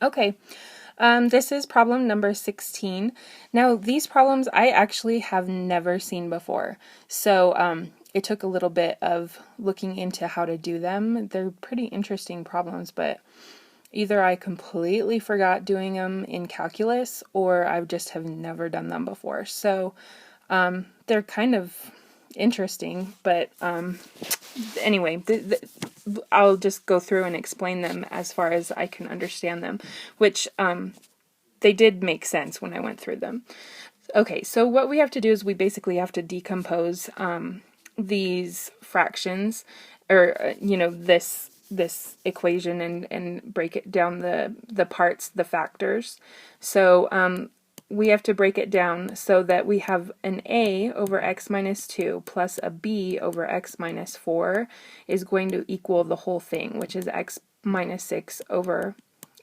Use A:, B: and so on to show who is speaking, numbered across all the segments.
A: Okay, this is problem number 16. Now, these problems I actually have never seen before, so it took a little bit of looking into how to do them. They're pretty interesting problems, but either I completely forgot doing them in calculus or I just have never done them before. So they're kind of interesting, but anyway, I'll just go through and explain them as far as I can understand them, which they did make sense when I went through them. Okay, so what we have to do is we basically have to decompose these fractions, or this equation, and break it down the parts, the factors. So we have to break it down so that we have an a over x minus 2 plus a b over x minus 4 is going to equal the whole thing, which is x minus 6 over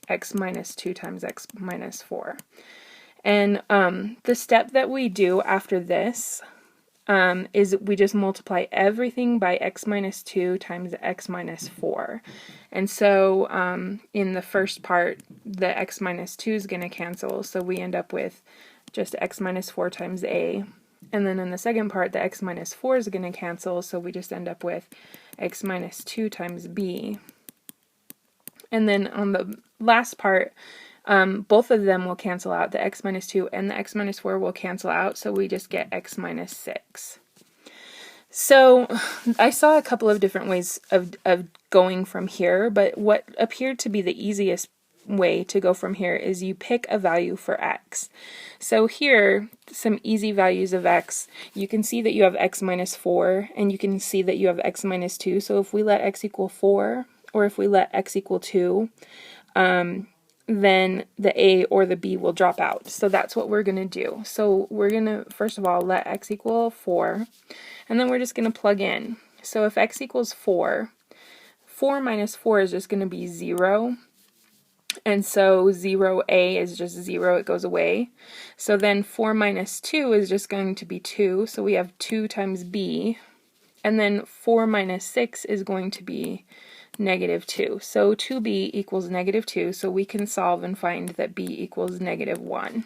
A: x minus 2 times x minus 4. And the step that we do after this is we just multiply everything by x minus 2 times x minus 4. And so in the first part, the x minus 2 is going to cancel, so we end up with just x minus 4 times a. And then in the second part, the x minus 4 is going to cancel, so we just end up with x minus 2 times b. And then on the last part, both of them will cancel out. The x minus 2 and the x minus 4 will cancel out, so we just get x minus 6. So I saw a couple of different ways of going from here, but what appeared to be the easiest way to go from here is you pick a value for x. So here, some easy values of x. You can see that you have x minus 4, and you can see that you have x minus 2. So if we let x equal 4, or if we let x equal 2, then the a or the b will drop out. So that's what we're going to do. So we're going to, first of all, let x equal 4, and then we're just going to plug in. So if x equals 4, 4 minus 4 is just going to be 0, and so 0a is just 0, it goes away. So then 4 minus 2 is just going to be 2, so we have 2 times b, and then 4 minus 6 is going to be negative 2. So 2b equals negative 2, so we can solve and find that b equals negative 1.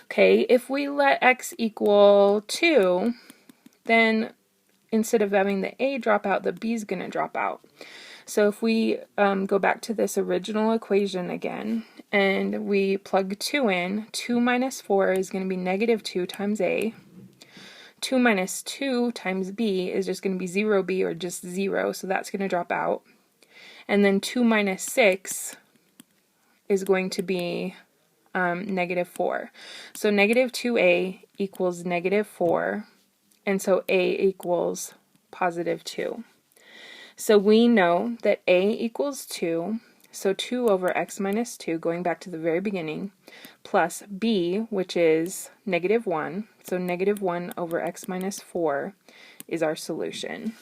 A: Okay, if we let x equal 2, then instead of having the a drop out, the b is going to drop out. So if we go back to this original equation again, and we plug 2 in, 2 minus 4 is going to be negative 2 times a. 2 minus 2 times b is just going to be 0b, or just 0, so that's going to drop out. And then 2 minus 6 is going to be negative 4. So negative 2a equals negative 4, and so a equals positive 2. So we know that a equals 2, so 2 over x minus 2, going back to the very beginning, plus b, which is negative 1, so negative 1 over x minus 4 is our solution.